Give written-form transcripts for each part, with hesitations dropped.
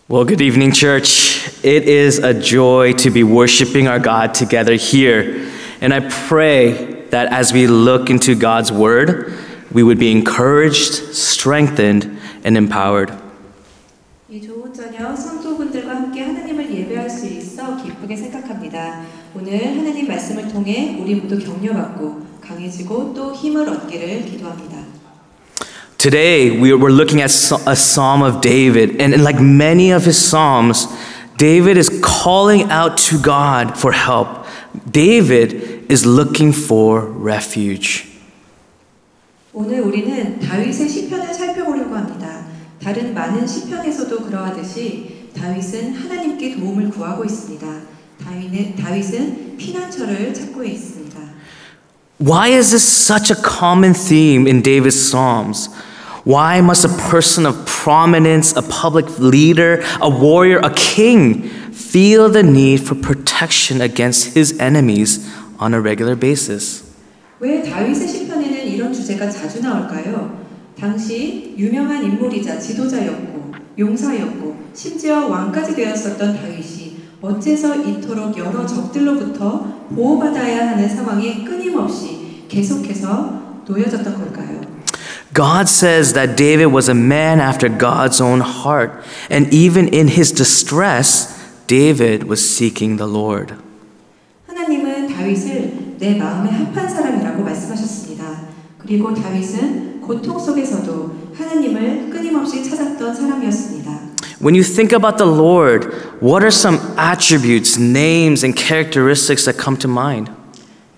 Well, good evening, church. It is a joy to be worshiping our God together here. And I pray that as we look into God's word, we would be encouraged, strengthened, and empowered. 이 좋은 저녁 성도분들과 함께 하나님을 예배할 수 있어 기쁘게 생각합니다. 오늘 하나님 말씀을 통해 우리 모두 격려받고 강해지고 또 힘을 얻기를 기도합니다. Today, we're looking at a Psalm of David, and like many of his Psalms, David is calling out to God for help. David is looking for refuge. 오늘 우리는 다윗의 시편을 살펴보려고 합니다. 다른 많은 시편에서도 그러하듯이 다윗은 하나님께 도움을 구하고 있습니다. 다윗은 피난처를 찾고 있습니다. Why is this such a common theme in David's Psalms? Why must a person of prominence, a public leader, a warrior, a king feel the need for protection against his enemies on a regular basis? 왜 다윗의 시편에는 이런 주제가 자주 나올까요? 당시 유명한 인물이자 지도자였고 용사였고 심지어 왕까지 되었었던 다윗이 어째서 이토록 여러 적들로부터 보호받아야 하는 상황에 끊임없이 계속해서 놓여졌던 걸까요? God says that David was a man after God's own heart, and even in his distress, David was seeking the Lord. 하나님은 다윗을 내 마음에 합한 사람이라고 말씀하셨습니다. 그리고 다윗은 고통 속에서도 하나님을 끊임없이 찾았던 사람이었습니다. When you think about the Lord, what are some attributes, names, and characteristics that come to mind?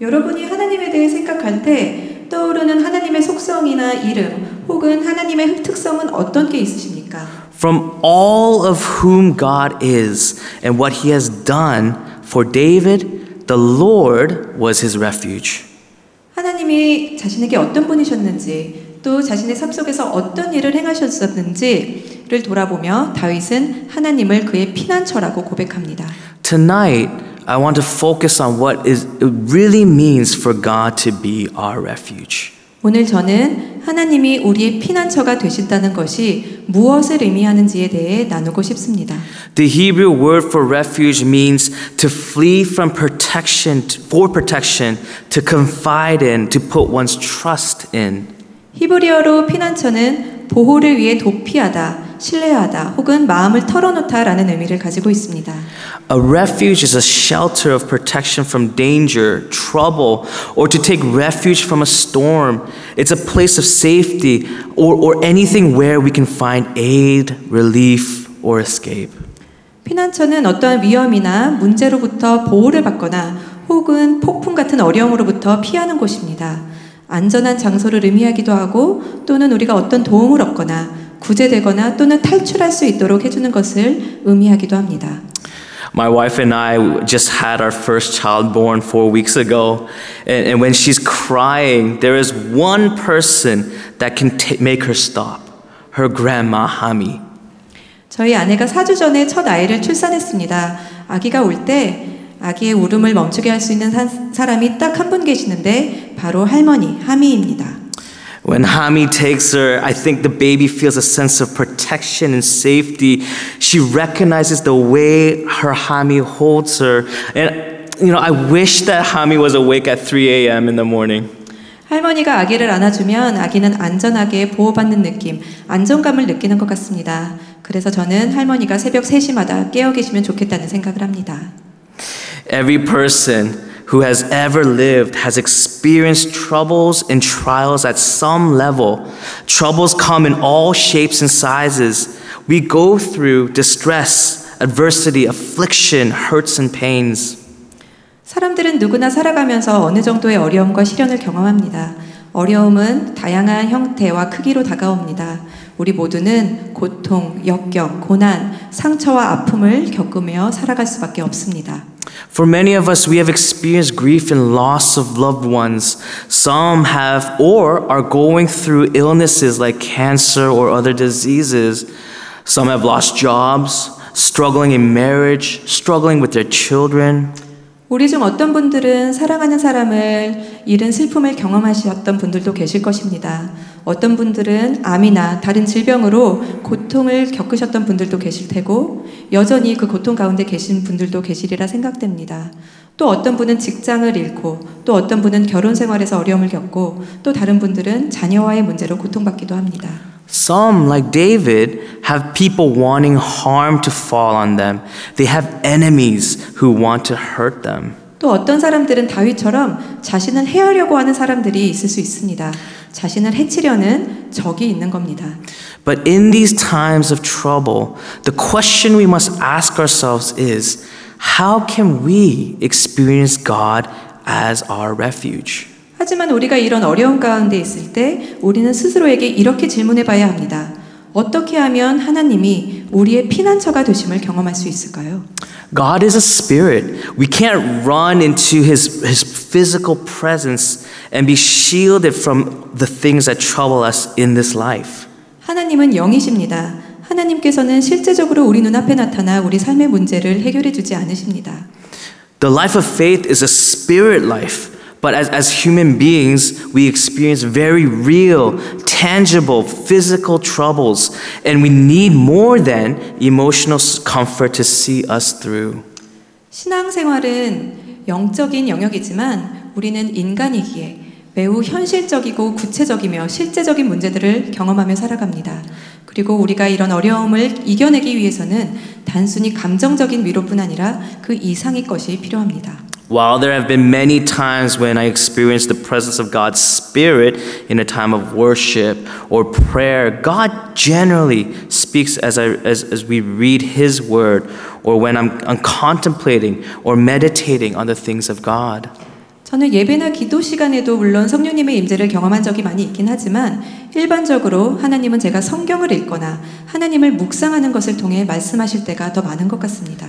여러분이 하나님에 대해 생각할 때 떠오르는 하나님의 속성이나 이름 혹은 하나님의 특성은 어떤 게 있으십니까? From all of whom God is and what he has done for David, the Lord was his refuge. 하나님이 자신에게 어떤 분이셨는지 또 자신의 삶 속에서 어떤 일을 행하셨었는지를 돌아보며 다윗은 하나님을 그의 피난처라고 고백합니다. Tonight, I want to focus on what it really means for God to be our refuge. 오늘 저는 하나님이 우리의 피난처가 되신다는 것이 무엇을 의미하는지에 대해 나누고 싶습니다. The Hebrew word for refuge means to flee from protection, for protection, to confide in, to put one's trust in. 히브리어로 피난처는 보호를 위해 도피하다, 신뢰하다 혹은 마음을 털어놓다라는 의미를 가지고 있습니다. A refuge is a shelter of protection from danger, trouble, or to take refuge from a storm. It's a place of safety or anything where we can find aid, relief, or escape. 피난처는 어떠한 위험이나 문제로부터 보호를 받거나 혹은 폭풍 같은 어려움으로부터 피하는 곳입니다. 안전한 장소를 의미하기도 하고 또는 우리가 어떤 도움을 얻거나 구제되거나 또는 탈출할 수 있도록 해주는 것을 의미하기도 합니다. My wife and I just had our first child born 4 weeks ago. And when she's crying, there is one person that can make her stop. Her grandma, Hami. 저희 아내가 4주 전에 첫 아이를 출산했습니다. 아기가 울 때 아기의 울음을 멈추게 할 수 있는 사람이 딱 한 분 계시는데 바로 할머니, 하미입니다. When Hami takes her, I think the baby feels a sense of protection and safety. She recognizes the way her Hami holds her. And, I wish that Hami was awake at 3 a.m. in the morning. 할머니가 아기를 안아주면 아기는 안전하게 보호받는 느낌, 안정감을 느끼는 것 같습니다. 그래서 저는 할머니가 새벽 3시마다 깨어 계시면 좋겠다는 생각을 합니다. Every person who has ever lived has experienced troubles and trials at some level. Troubles come in all shapes and sizes. We go through distress, adversity, affliction, hurts and pains. 사람들은 누구나 살아가면서 어느 정도의 어려움과 시련을 경험합니다. 어려움은 다양한 형태와 크기로 다가옵니다. 우리 모두는 고통, 역경, 고난, 상처와 아픔을 겪으며 살아갈 수밖에 없습니다. For many of us, we have experienced grief and loss of loved ones. Some have or are going through illnesses like cancer or other diseases. Some have lost jobs, struggling in marriage, struggling with their children. 우리 중 어떤 분들은 사랑하는 사람을 잃은 슬픔을 경험하셨던 분들도 계실 것입니다. 어떤 분들은 암이나 다른 질병으로 고통을 겪으셨던 분들도 계실 테고 여전히 그 고통 가운데 계신 분들도 계시리라 생각됩니다. 또 어떤 분은 직장을 잃고 또 어떤 분은 결혼 생활에서 어려움을 겪고 또 다른 분들은 자녀와의 문제로 고통받기도 합니다. Some, like David, have people wanting harm to fall on them. They have enemies who want to hurt them. 또 어떤 사람들은 다윗처럼 자신을 해하려고 하는 사람들이 있을 수 있습니다. 자신을 해치려는 적이 있는 겁니다. But in these times of trouble, the question we must ask ourselves is, how can we experience God as our refuge? 하지만 우리가 이런 어려운 가운데 있을 때 우리는 스스로에게 이렇게 질문해 봐야 합니다. 어떻게 하면 하나님이 우리의 피난처가 되심을 경험할 수 있을까요? God is a spirit. We can't run into his physical presence and be shielded from the things that trouble us in this life. 하나님은 영이십니다. 하나님께서는 실제적으로 우리 눈앞에 나타나 우리 삶의 문제를 해결해 주지 않으십니다. The life of faith is a spirit life. But as human beings, we experience very real, tangible, physical troubles, and we need more than emotional comfort to see us through. 신앙생활은 영적인 영역이지만 우리는 인간이기에 매우 현실적이고 구체적이며 실제적인 문제들을 경험하며 살아갑니다. 그리고 우리가 이런 어려움을 이겨내기 위해서는 단순히 감정적인 위로뿐 아니라 그 이상의 것이 필요합니다. While there have been many times when I experienced the presence of God's Spirit in a time of worship or prayer, God generally speaks as we read His Word or when I'm contemplating or meditating on the things of God. 저는 예배나 기도 시간에도 물론 성령님의 임재를 경험한 적이 많이 있긴 하지만 일반적으로 하나님은 제가 성경을 읽거나 하나님을 묵상하는 것을 통해 말씀하실 때가 더 많은 것 같습니다.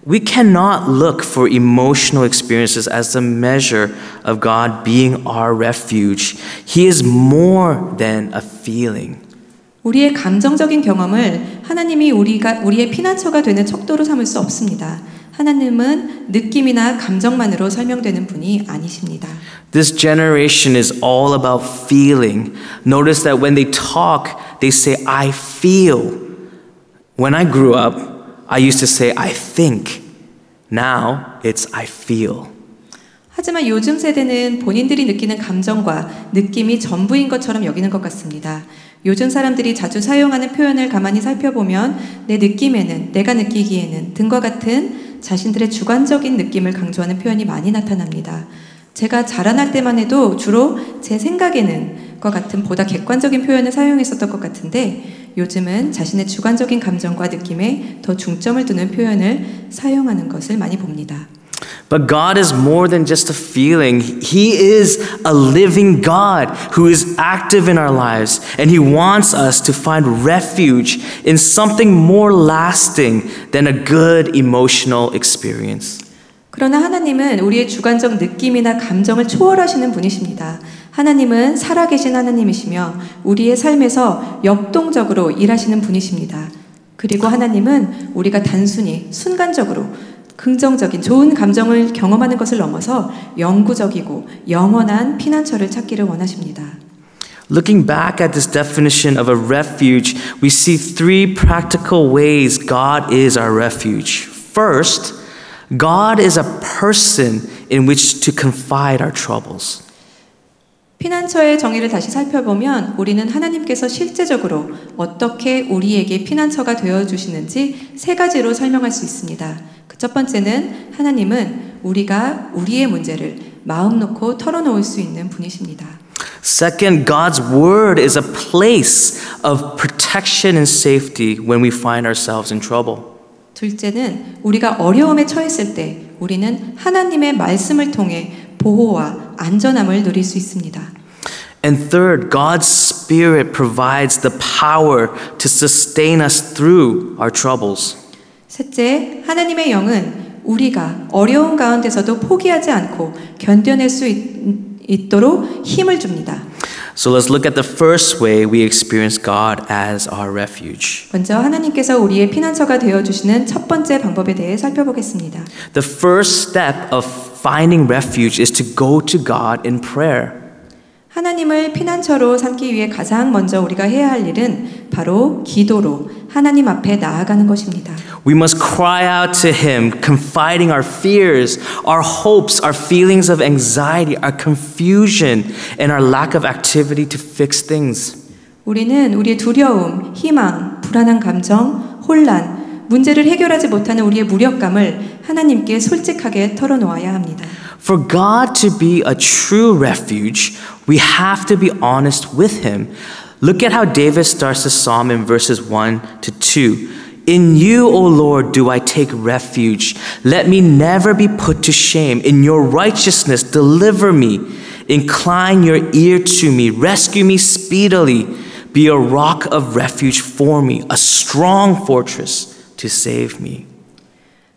We cannot look for emotional experiences as the measure of God being our refuge. He is more than a feeling. 우리의 감정적인 경험을 하나님이 우리의 피난처가 되는 척도로 삼을 수 없습니다. 하나님은 느낌이나 감정만으로 설명되는 분이 아니십니다. This generation is all about feeling. Notice that when they talk, they say, I feel. When I grew up, I used to say, I think. Now, it's I feel. 하지만 요즘 세대는 본인들이 느끼는 감정과 느낌이 전부인 것처럼 여기는 것 같습니다. 요즘 사람들이 자주 사용하는 표현을 가만히 살펴보면 내 느낌에는, 내가 느끼기에는 등과 같은 자신들의 주관적인 느낌을 강조하는 표현이 많이 나타납니다. 제가 자라날 때만 해도 주로 제 생각에는 것 같은 보다 객관적인 표현을 사용했었던 것 같은데 요즘은 자신의 주관적인 감정과 느낌에 더 중점을 두는 표현을 사용하는 것을 많이 봅니다. But God is more than just a feeling. He is a living God who is active in our lives, and He wants us to find refuge in something more lasting than a good emotional experience. 그러나 하나님은 우리의 주관적 느낌이나 감정을 초월하시는 분이십니다. 하나님은 살아계신 하나님이시며 우리의 삶에서 역동적으로 일하시는 분이십니다. 그리고 하나님은 우리가 단순히 순간적으로 긍정적인 좋은 감정을 경험하는 것을 넘어서 영구적이고 영원한 피난처를 찾기를 원하십니다. Looking back at this definition of a refuge, we see three practical ways God is our refuge. First, God is a person in which to confide our troubles. 피난처의 정의를 다시 살펴보면 우리는 하나님께서 실제적으로 어떻게 우리에게 피난처가 되어주시는지 세 가지로 설명할 수 있습니다. 그 첫 번째는 하나님은 우리가 우리의 문제를 마음 놓고 털어놓을 수 있는 분이십니다. Second, God's word is a place of protection and safety when we find ourselves in trouble. 둘째는 우리가 어려움에 처했을 때 우리는 하나님의 말씀을 통해 보호와 안전함을 누릴 수 있습니다. And third, God's Spirit provides the power to sustain us through our troubles. 셋째, 하나님의 영은 우리가 어려운 가운데서도 포기하지 않고 견뎌낼 수 있도록 힘을 줍니다. So let's look at the first way we experience God as our refuge. 먼저 하나님께서 우리의 피난처가 되어 주시는 첫 번째 방법에 대해 살펴보겠습니다. The first step of finding refuge is to go to God in prayer. 하나님을 피난처로 삼기 위해 가장 먼저 우리가 해야 할 일은 바로 기도로 하나님 앞에 나아가는 것입니다. We must cry out to Him, confiding our fears, our hopes, our feelings of anxiety, our confusion, and our lack of activity to fix things. 우리는 우리의 두려움, 희망, 불안한 감정, 혼란, 문제를 해결하지 못하는 우리의 무력감을 하나님께 솔직하게 털어놓아야 합니다. For God to be a true refuge, we have to be honest with Him. Look at how David starts the psalm in verses 1 to 2. In you, O Lord, do I take refuge. Let me never be put to shame. In your righteousness, deliver me. Incline your ear to me. Rescue me speedily. Be a rock of refuge for me, a strong fortress to save me.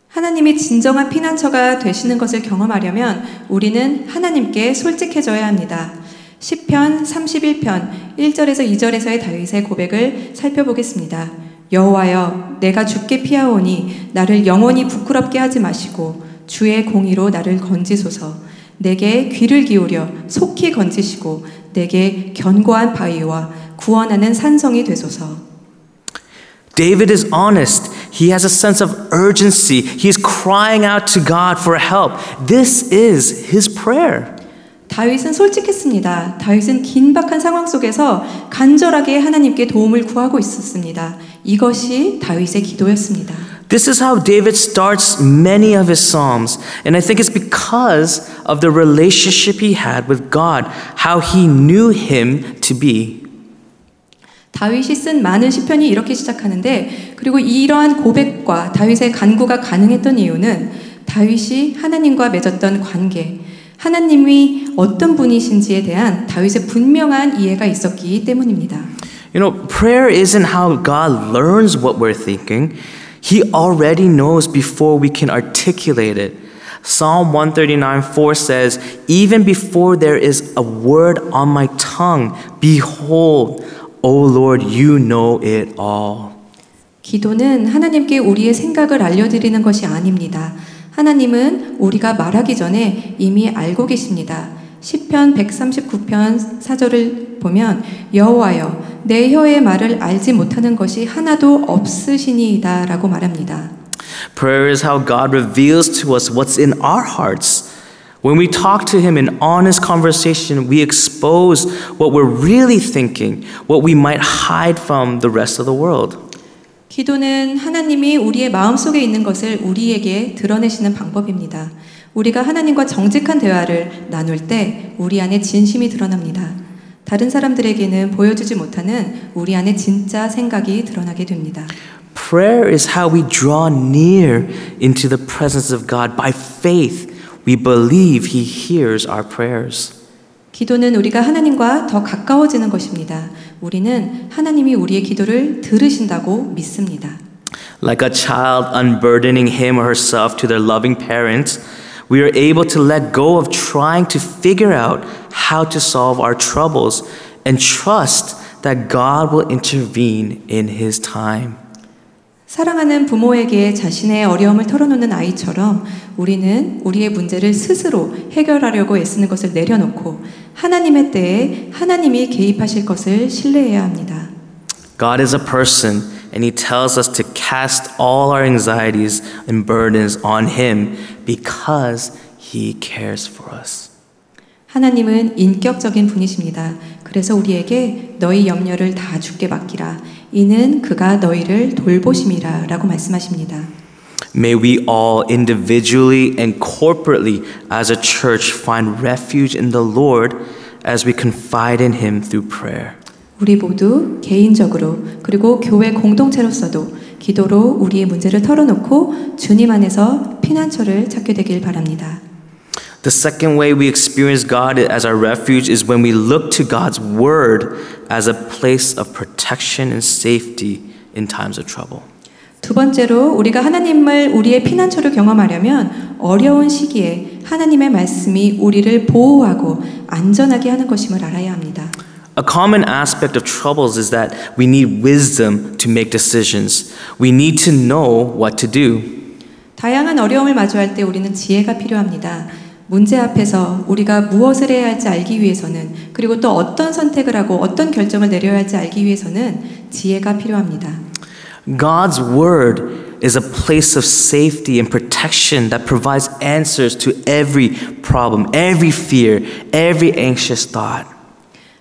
하나님이 진정한 피난처가 되시는 것을 경험하려면 우리는 하나님께 솔직해져야 합니다. 시편 31편 1절에서 2절에서의 다윗의 고백을 살펴보겠습니다. 여호와여, 내가 주께 피하오니 나를 영원히 부끄럽게 하지 마시고 주의 공의로 나를 건지소서. 내게 귀를 기울여 속히 건지시고 내게 견고한 바위와 구원하는 산성이 되소서. David is honest. He has a sense of urgency. He is crying out to God for help. This is his prayer. 다윗은 솔직했습니다. 다윗은 긴박한 상황 속에서 간절하게 하나님께 도움을 구하고 있었습니다. 이것이 다윗의 기도였습니다. This is how David starts many of his psalms, and I think it's because of the relationship he had with God, how he knew him to be. 다윗이 쓴 많은 시편이 이렇게 시작하는데, 그리고 이러한 고백과 다윗의 간구가 가능했던 이유는 다윗이 하나님과 맺었던 관계, 하나님이 어떤 분이신지에 대한 다윗의 분명한 이해가 있었기 때문입니다. You know, prayer isn't how God learns what we're thinking. He already knows before we can articulate it. Psalm 139:4 says, "Even before there is a word on my tongue, behold, O Lord, you know it all." 기도는 하나님께 우리의 생각을 알려드리는 것이 아닙니다. 하나님은 우리가 말하기 전에 이미 알고 계십니다. 시편 139편 4절을 보면 여호와여, 내 혀의 말을 알지 못하는 것이 하나도 없으시니이다 라고 말합니다. Prayer is how God reveals to us what's in our hearts. When we talk to Him in honest conversation, we expose what we're really thinking, what we might hide from the rest of the world. 기도는 하나님이 우리의 마음속에 있는 것을 우리에게 드러내시는 방법입니다. 우리가 하나님과 정직한 대화를 나눌 때 우리 안에 진심이 드러납니다. 다른 사람들에게는 보여주지 못하는 우리 안에 진짜 생각이 드러나게 됩니다. Prayer is how we draw near into the presence of God. By faith, we believe He hears our prayers. 기도는 우리가 하나님과 더 가까워지는 것입니다. 우리는 하나님이 우리의 기도를 들으신다고 믿습니다. Like a child unburdening him or herself to their loving parents, we are able to let go of trying to figure out how to solve our troubles and trust that God will intervene in His time. 사랑하는 부모에게 자신의 어려움을 털어놓는 아이처럼 우리는 우리의 문제를 스스로 해결하려고 애쓰는 것을 내려놓고 하나님의 때에 하나님이 개입하실 것을 신뢰해야 합니다. God is a person and He tells us to cast all our anxieties and burdens on Him because He cares for us. 하나님은 인격적인 분이십니다. 그래서 우리에게 너희 염려를 다 주께 맡기라. 이는 그가 너희를 돌보심이라 라고 말씀하십니다. May we all individually and corporately as a church find refuge in the Lord as we confide in Him through prayer. 우리 모두 개인적으로 그리고 교회 공동체로서도 기도로 우리의 문제를 털어놓고 주님 안에서 피난처를 찾게 되길 바랍니다. The second way we experience God as our refuge is when we look to God's word as a place of protection and safety in times of trouble. 두 번째로 우리가 하나님을 우리의 피난처를 경험하려면 어려운 시기에 하나님의 말씀이 우리를 보호하고 안전하게 하는 것임을 알아야 합니다. A common aspect of troubles is that we need wisdom to make decisions. We need to know what to do. 다양한 어려움을 마주할 때 우리는 지혜가 필요합니다. 문제 앞에서 우리가 무엇을 해야 할지 알기 위해서는, 그리고 또 어떤 선택을 하고 어떤 결정을 내려야 할지 알기 위해서는 지혜가 필요합니다. God's word is a place of safety and protection that provides answers to every problem, every fear, every anxious thought.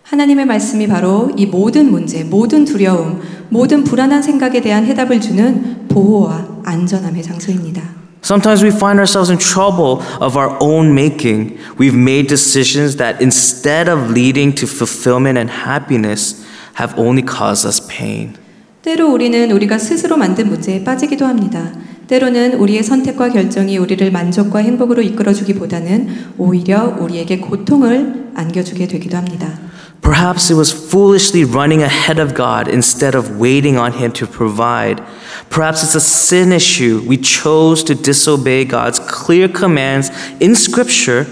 하나님의 말씀이 바로 이 모든 문제, 모든 두려움, 모든 불안한 생각에 대한 해답을 주는 보호와 안전함의 장소입니다. Sometimes we find ourselves in trouble of our own making. We've made decisions that instead of leading to fulfillment and happiness have only caused us pain. 때로 우리는 우리가 스스로 만든 문제에 빠지기도 합니다. 때로는 우리의 선택과 결정이 우리를 만족과 행복으로 이끌어주기보다는 오히려 우리에게 고통을 안겨주게 되기도 합니다. Perhaps it was foolishly running ahead of God instead of waiting on Him to provide. Perhaps it's a sin issue. We chose to disobey God's clear commands in Scripture,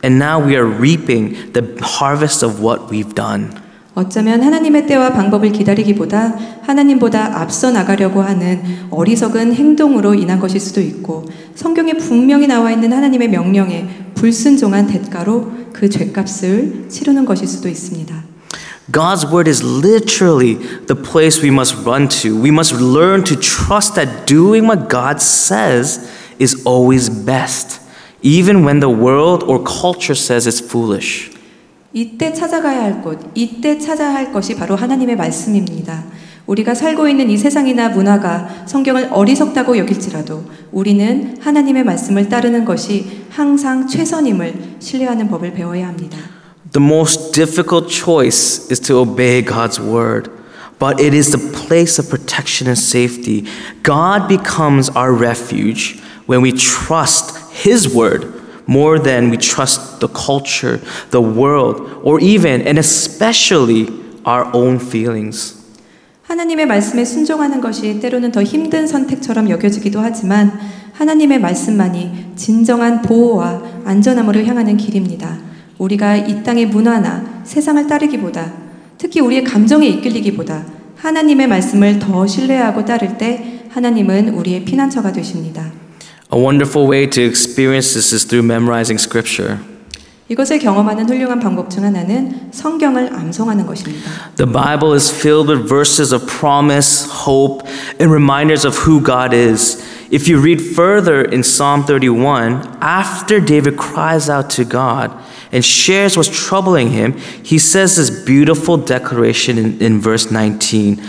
and now we are reaping the harvest of what we've done. 어쩌면 하나님의 때와 방법을 기다리기보다 하나님보다 앞서 나가려고 하는 어리석은 행동으로 인한 것일 수도 있고, 성경에 분명히 나와 있는 하나님의 명령에 불순종한 대가로 그 죄값을 치르는 것일 수도 있습니다. God's word is literally the place we must run to. We must learn to trust that doing what God says is always best, even when the world or culture says it's foolish. 이때 찾아가야 할 곳, 이때 찾아야 할 것이 바로 하나님의 말씀입니다. 우리가 살고 있는 이 세상이나 문화가 성경을 어리석다고 여길지라도 우리는 하나님의 말씀을 따르는 것이 항상 최선임을 신뢰하는 법을 배워야 합니다. The most difficult choice is to obey God's word, but it is the place of protection and safety. God becomes our refuge when we trust His word more than we trust the culture, the world, or even and especially our own feelings. 하나님의 말씀에 순종하는 것이 때로는 더 힘든 선택처럼 여겨지기도 하지만 하나님의 말씀만이 진정한 보호와 안전함으로 향하는 길입니다. 우리가 이 땅의 문화나 세상을 따르기보다, 특히 우리의 감정에 이끌리기보다 하나님의 말씀을 더 신뢰하고 따를 때 하나님은 우리의 피난처가 되십니다. A wonderful way to experience this is through memorizing scripture. 이것을 경험하는 훌륭한 방법 중 하나는 성경을 암송하는 것입니다. The Bible is filled with verses of promise, hope, and reminders of who God is. If you read further in Psalm 31, after David cries out to God and shares what's troubling him, he says this beautiful declaration in verse 19.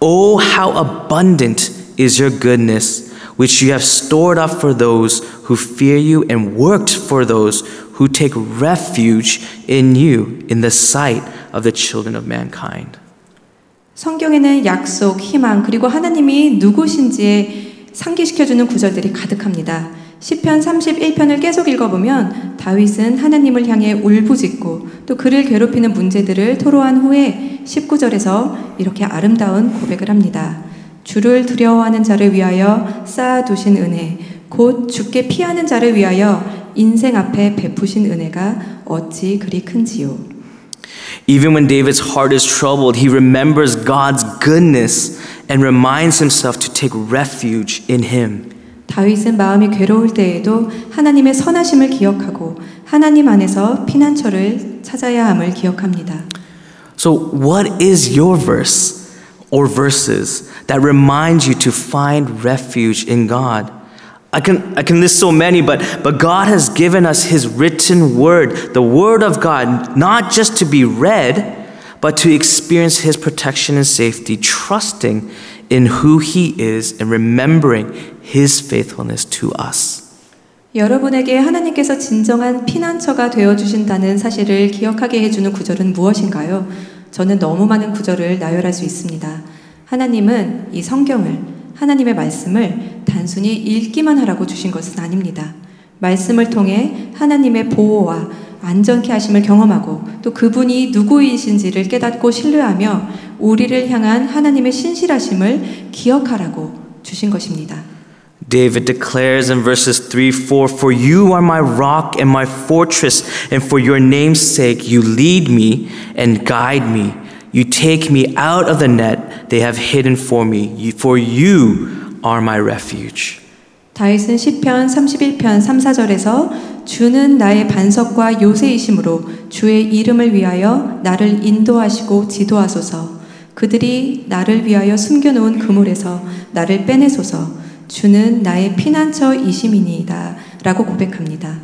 Oh, how abundant is your goodness, which you have stored up for those who fear you and worked for those who take refuge in you in the sight of the children of mankind. 성경에는 약속, 희망, 그리고 하나님이 누구신지에 상기시켜주는 구절들이 가득합니다. 시편 31편을 계속 읽어보면 다윗은 하나님을 향해 울부짖고 또 그를 괴롭히는 문제들을 토로한 후에 19절에서 이렇게 아름다운 고백을 합니다. 주를 두려워하는 자를 위하여 쌓아두신 은혜, 곧 주께 피하는 자를 위하여 인생 앞에 베푸신 은혜가 어찌 그리 큰지요. Even when David's heart is troubled, he remembers God's goodness and reminds himself to take refuge in Him. 다윗은 마음이 괴로울 때에도 하나님의 선하심을 기억하고 하나님 안에서 피난처를 찾아야 함을 기억합니다. So what is your verse or verses that remind you to find refuge in God? I can list so many, but God has given us His written word, the word of God, not just to be read, but to experience His protection and safety, trusting in who He is and remembering His faithfulness to us. 여러분에게 하나님께서 진정한 피난처가 되어주신다는 사실을 기억하게 해주는 구절은 무엇인가요? 저는 너무 많은 구절을 나열할 수 있습니다. 하나님은 이 성경을, 하나님의 말씀을 단순히 읽기만 하라고 주신 것은 아닙니다. 말씀을 통해 하나님의 보호와 안전케 하심을 경험하고 또 그분이 누구이신지를 깨닫고 신뢰하며 우리를 향한 하나님의 신실하심을 기억하라고 주신 것입니다. David declares in verses 3-4, For you are my rock and my fortress, and for your name's sake you lead me and guide me. You take me out of the net they have hidden for me, for you are my refuge. 다윗은 시편 31편 3, 4절에서 주는 나의 반석과 요새이심으로 주의 이름을 위하여 나를 인도하시고 지도하소서. 그들이 나를 위하여 숨겨놓은 그물에서 나를 빼내소서. 주는 나의 피난처이심이니이다 라고 고백합니다.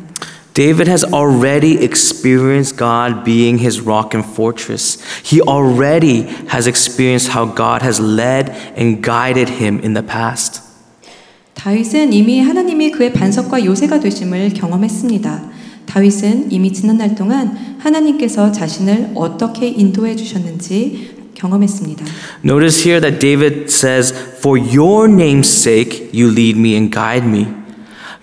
David has already experienced God being his rock and fortress. He already has experienced how God has led and guided him in the past. 다윗은 이미 하나님이 그의 반석과 요새가 되심을 경험했습니다. 다윗은 이미 지난 날 동안 하나님께서 자신을 어떻게 인도해 주셨는지 경험했습니다. Notice here that David says, "For your name's sake, you lead me and guide me."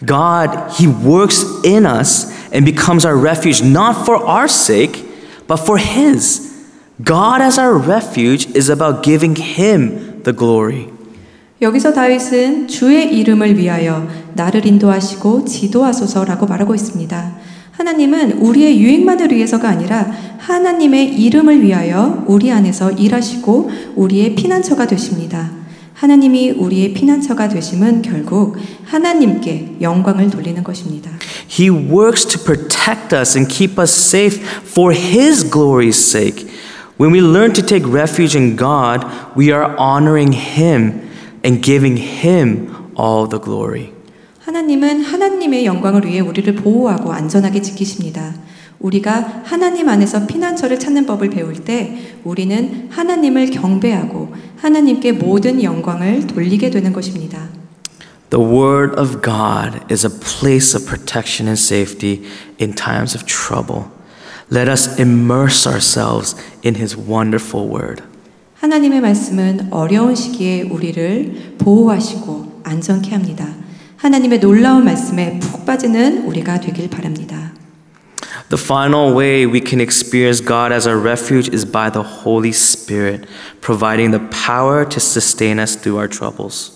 God, He works in us and becomes our refuge not for our sake, but for His. God as our refuge is about giving Him the glory. 여기서 다윗은 주의 이름을 위하여 나를 인도하시고 지도하소서라고 말하고 있습니다. 하나님은 우리의 유익만을 위해서가 아니라 하나님의 이름을 위하여 우리 안에서 일하시고 우리의 피난처가 되십니다. 하나님이 우리의 피난처가 되심은 결국 하나님께 영광을 돌리는 것입니다. He works to protect us and keep us safe for His glory's sake. When we learn to take refuge in God, we are honoring Him and giving Him all the glory. 하나님은 하나님의 영광을 위해 우리를 보호하고 안전하게 지키십니다. 우리가 하나님 안에서 피난처를 찾는 법을 배울 때 우리는 하나님을 경배하고 하나님께 모든 영광을 돌리게 되는 것입니다. The Word of God is a place of protection and safety in times of trouble. Let us immerse ourselves in His wonderful Word. 하나님의 말씀은 어려운 시기에 우리를 보호하시고 안전케 합니다. 하나님의 놀라운 말씀에 푹 빠지는 우리가 되길 바랍니다. The final way we can experience God as our refuge is by the Holy Spirit, providing the power to sustain us through our troubles.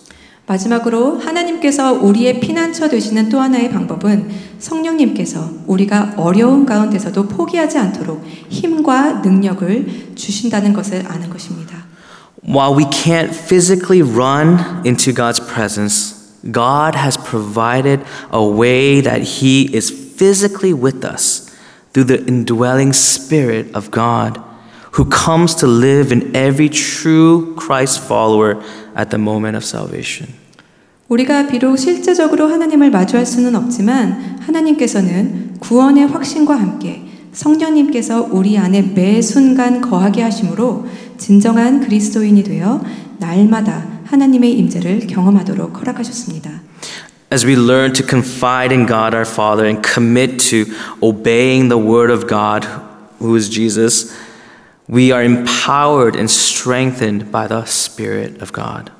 마지막으로 하나님께서 우리의 피난처 되시는 또 하나의 방법은 성령님께서 우리가 어려운 가운데서도 포기하지 않도록 힘과 능력을 주신다는 것을 아는 것입니다. While we can't physically run into God's presence, God has provided a way that He is physically with us through the indwelling Spirit of God, who comes to live in every true Christ follower at the moment of salvation. 우리가 비록 실제적으로 하나님을 마주할 수는 없지만 하나님께서는 구원의 확신과 함께 성령님께서 우리 안에 매 순간 거하게 하심으로 진정한 그리스도인이 되어 날마다 하나님의 임재를 경험하도록 허락하셨습니다. As we learn to confide in God our Father and commit to obeying the Word of God, who is Jesus, we are empowered and strengthened by the Spirit of God.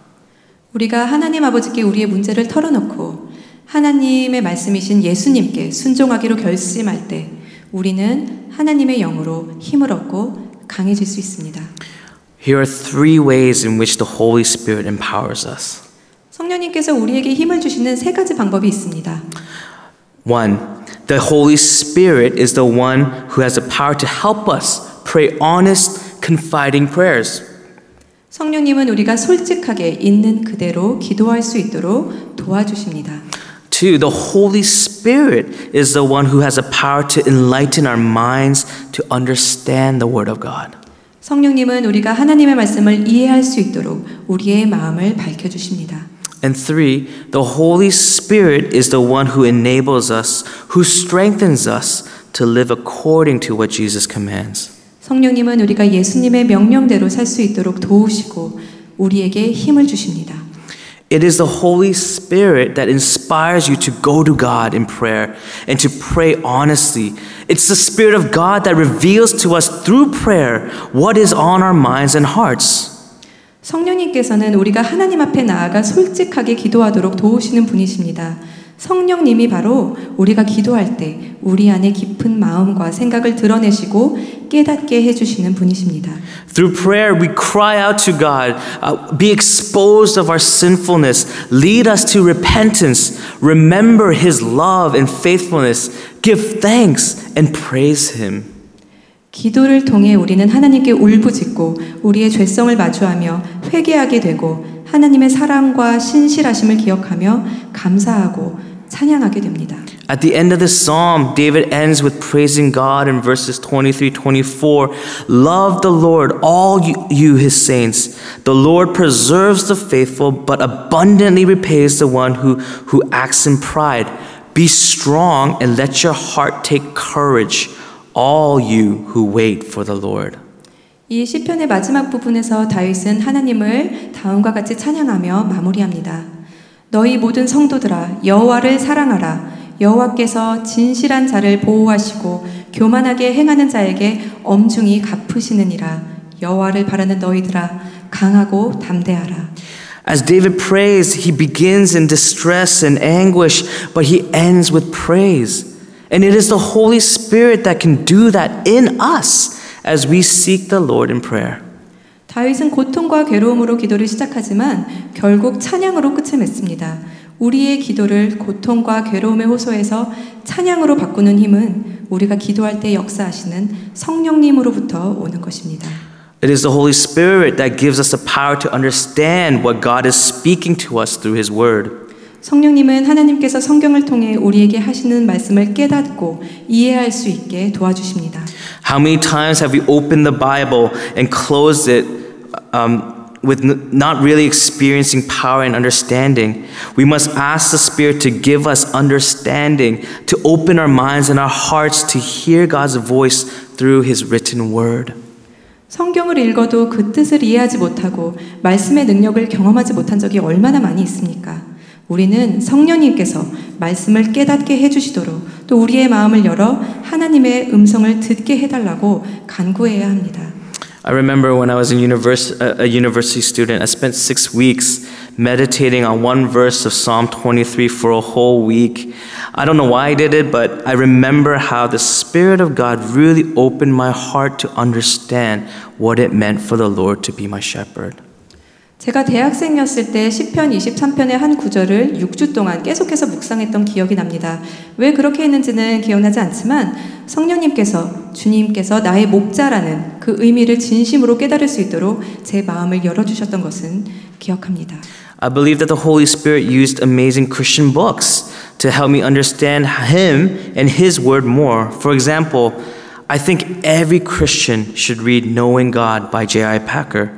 우리가 하나님 아버지께 우리의 문제를 털어놓고 하나님의 말씀이신 예수님께 순종하기로 결심할 때 우리는 하나님의 영으로 힘을 얻고 강해질 수 있습니다. Here are three ways in which the Holy Spirit empowers us. 성령님께서 우리에게 힘을 주시는 세 가지 방법이 있습니다. One, the Holy Spirit is the one who has the power to help us pray honest, confiding prayers. 성령님은 우리가 솔직하게 있는 그대로 기도할 수 있도록 도와주십니다. Two, the Holy Spirit is the one who has the power to enlighten our minds to understand the Word of God. 성령님은 우리가 하나님의 말씀을 이해할 수 있도록 우리의 마음을 밝혀주십니다. And three, the Holy Spirit is the one who enables us, who strengthens us to live according to what Jesus commands. 성령님은 우리가 예수님의 명령대로 살 수 있도록 도우시고 우리에게 힘을 주십니다. It is the Holy Spirit that inspires you to go to God in prayer and to pray honestly. It's the Spirit of God that reveals to us through prayer what is on our minds and hearts. 성령님께서는 우리가 하나님 앞에 나아가 솔직하게 기도하도록 도우시는 분이십니다. 성령님이 바로 우리가 기도할 때 우리 안에 깊은 마음과 생각을 드러내시고 깨닫게 해주시는 분이십니다. Through prayer, we cry out to God, be exposed of our sinfulness, lead us to repentance, remember His love and faithfulness, give thanks and praise Him. 기도를 통해 우리는 하나님께 울부짖고 우리의 죄성을 마주하며 회개하게 되고 하나님의 사랑과 신실하심을 기억하며 감사하고 찬양하게 됩니다. At the end of this psalm, David ends with praising God in verses 23-24. Love the Lord, all you his saints. The Lord preserves the faithful, but abundantly repays the one who acts in pride. Be strong and let your heart take courage, all you who wait for the Lord. 이 시편의 마지막 부분에서 다윗은 하나님을 다음과 같이 찬양하며 마무리합니다. 너희 모든 성도들아 여호와를 사랑하라. 여호와께서 진실한 자를 보호하시고 교만하게 행하는 자에게 엄중히 갚으시느니라. 여호와를 바라는 너희들아 강하고 담대하라. As David prays, he begins in distress and anguish, but he ends with praise. And it is the Holy Spirit that can do that in us as we seek the Lord in prayer. 다윗은 고통과 괴로움으로 기도를 시작하지만 결국 찬양으로 끝을 맺습니다. 우리의 기도를 고통과 괴로움의 호소에서 찬양으로 바꾸는 힘은 우리가 기도할 때 역사하시는 성령님으로부터 오는 것입니다. It is the Holy Spirit that gives us the power to understand what God is speaking to us through His Word. 성령님은 하나님께서 성경을 통해 우리에게 하시는 말씀을 깨닫고 이해할 수 있게 도와주십니다. How many times have we opened the Bible and closed it with not really experiencing power and understanding? We must ask the Spirit to give us understanding, to open our minds and our hearts to hear God's voice through His written Word. 성경을 읽어도 그 뜻을 이해하지 못하고 말씀의 능력을 경험하지 못한 적이 얼마나 많이 있습니까? 우리는 성령님께서 말씀을 깨닫게 해주시도록 또 우리의 마음을 열어 하나님의 음성을 듣게 해달라고 간구해야 합니다. I remember when I was a university student, I spent 6 weeks meditating on one verse of Psalm 23 for a whole week. I don't know why I did it, but I remember how the Spirit of God really opened my heart to understand what it meant for the Lord to be my shepherd. 제가 대학생이었을 때 시편 23편의 한 구절을 6주 동안 계속해서 묵상했던 기억이 납니다. 왜 그렇게 했는지는 기억나지 않지만 성령님께서 주님께서 나의 목자라는 그 의미를 진심으로 깨달을 수 있도록 제 마음을 열어주셨던 것은 기억합니다. I believe that the Holy Spirit used amazing Christian books to help me understand Him and His Word more. For example, I think every Christian should read Knowing God by J.I. Packer.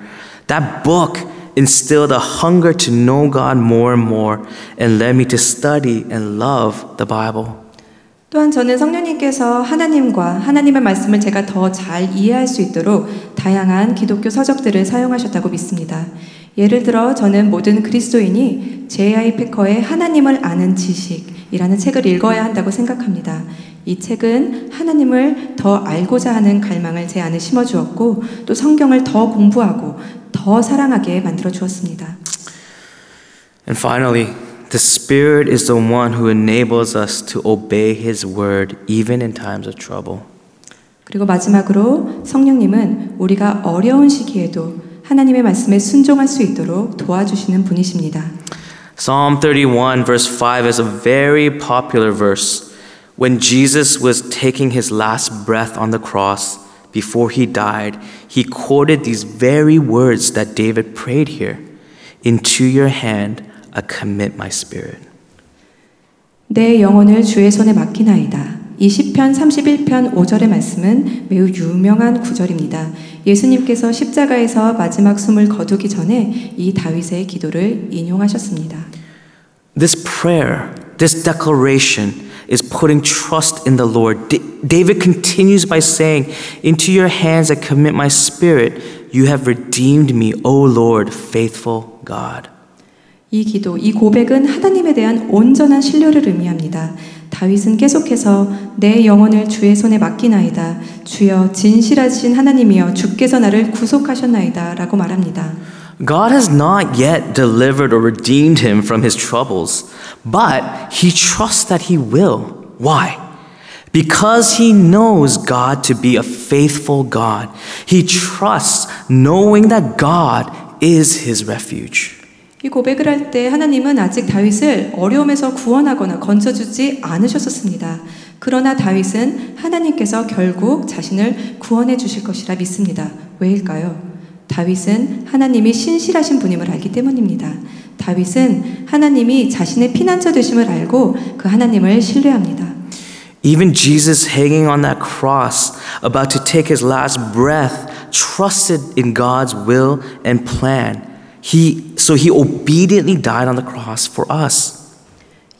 That book instilled a hunger to know God more and more and led me to study and love the Bible. 또한 저는 성령님께서 하나님과 하나님의 말씀을 제가 더 잘 이해할 수 있도록 다양한 기독교 서적들을 사용하셨다고 믿습니다. 예를 들어 저는 모든 그리스도인이 J.I. 패커의 하나님을 아는 지식이라는 책을 읽어야 한다고 생각합니다. 이 책은 하나님을 더 알고자 하는 갈망을 제 안에 심어주었고 또 성경을 더 공부하고 더 사랑하게 만들어 주었습니다. And finally, the Spirit is the one who enables us to obey His word even in times of trouble. 그리고 마지막으로 성령님은 우리가 어려운 시기에도 하나님의 말씀에 순종할 수 있도록 도와주시는 분이십니다. Psalm 31 verse 5 is a very popular verse. When Jesus was taking his last breath on the cross, before he died, he quoted these very words that David prayed here. Into your hand I commit my spirit. 내 영혼을 주의 손에 맡기나이다. 이 시편 31편 5절의 말씀은 매우 유명한 구절입니다. 예수님께서 십자가에서 마지막 숨을 거두기 전에 이 다윗의 기도를 인용하셨습니다. This prayer, this declaration is putting trust in the Lord. David continues by saying, into your hands I commit my spirit. You have redeemed me, O Lord, faithful God. 이 기도, 이 고백은 하나님에 대한 온전한 신뢰를 의미합니다. 다윗은 계속해서 내 영혼을 주의 손에 맡기나이다. 주여 진실하신 하나님이여 주께서 나를 구속하셨나이다 라고 말합니다. God has not yet delivered or redeemed him from his troubles, but he trusts that he will. Why? Because he knows God to be a faithful God. He trusts knowing that God is his refuge. 이 고백을 할 때 하나님은 아직 다윗을 어려움에서 구원하거나 건져주지 않으셨었습니다. 그러나 다윗은 하나님께서 결국 자신을 구원해 주실 것이라 믿습니다. 왜일까요? 다윗은 하나님이 신실하신 분임을 알기 때문입니다. 다윗은 하나님이 자신의 피난처 되심을 알고 그 하나님을 신뢰합니다. Even Jesus hanging on that cross, about to take his last breath, trusted in God's will and plan. So he obediently died on the cross for us.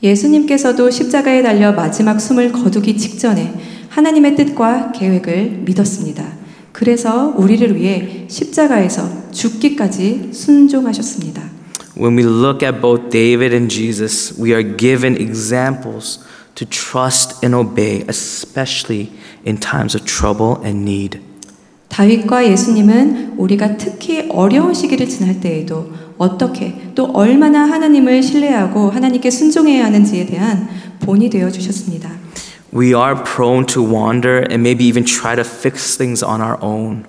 예수님께서도 십자가에 달려 마지막 숨을 거두기 직전에 하나님의 뜻과 계획을 믿었습니다. 그래서 우리를 위해 십자가에서 죽기까지 순종하셨습니다. When we look at both David and Jesus, we are given examples to trust and obey, especially in times of trouble and need. 다윗과 예수님은 우리가 특히 어려운 시기를 지날 때에도 어떻게 또 얼마나 하나님을 신뢰하고 하나님께 순종해야 하는지에 대한 본이 되어 주셨습니다. We are prone to wander and maybe even try to fix things on our own.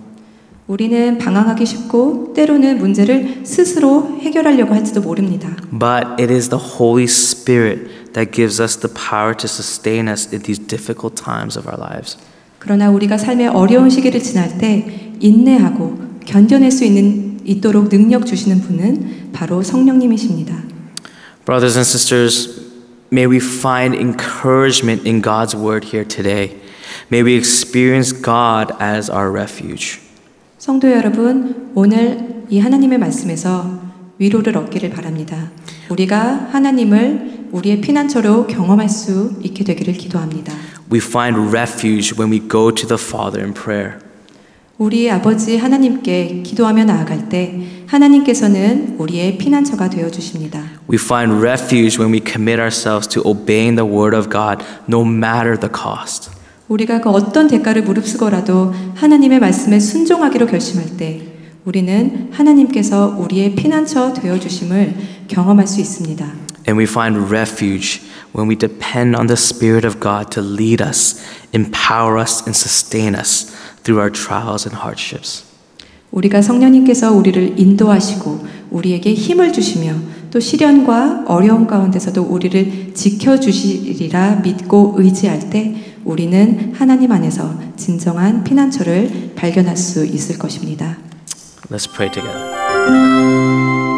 우리는 방황하기 쉽고 때로는 문제를 스스로 해결하려고 할지도 모릅니다. But it is the Holy Spirit that gives us the power to sustain us in these difficult times of our lives. 그러나 우리가 삶의 어려운 시기를 지날 때 인내하고 견뎌낼 수 있도록 능력 주시는 분은 바로 성령님이십니다. Brothers and sisters, may we find encouragement in God's word here today. May we experience God as our refuge. 성도 여러분, 오늘 이 하나님의 말씀에서 위로를 얻기를 바랍니다. 우리가 하나님을 우리의 피난처로 경험할 수 있게 되기를 기도합니다. We find refuge when we go to the Father in prayer. 우리 아버지 하나님께 기도하며 나아갈 때 하나님께서는 우리의 피난처가 되어 주십니다. We find refuge when we commit ourselves to obeying the word of God no matter the cost. 우리가 그 어떤 대가를 무릅쓰고라도 하나님의 말씀에 순종하기로 결심할 때 우리는 하나님께서 우리의 피난처 되어 주심을 경험할 수 있습니다. And we find refuge when we depend on the Spirit of God to lead us, empower us, and sustain us through our trials and hardships. 우리가 성령님께서 우리를 인도하시고 우리에게 힘을 주시며 또 시련과 어려움 가운데서도 우리를 지켜주시리라 믿고 의지할 때 우리는 하나님 안에서 진정한 피난처를 발견할 수 있을 것입니다. Let's pray together.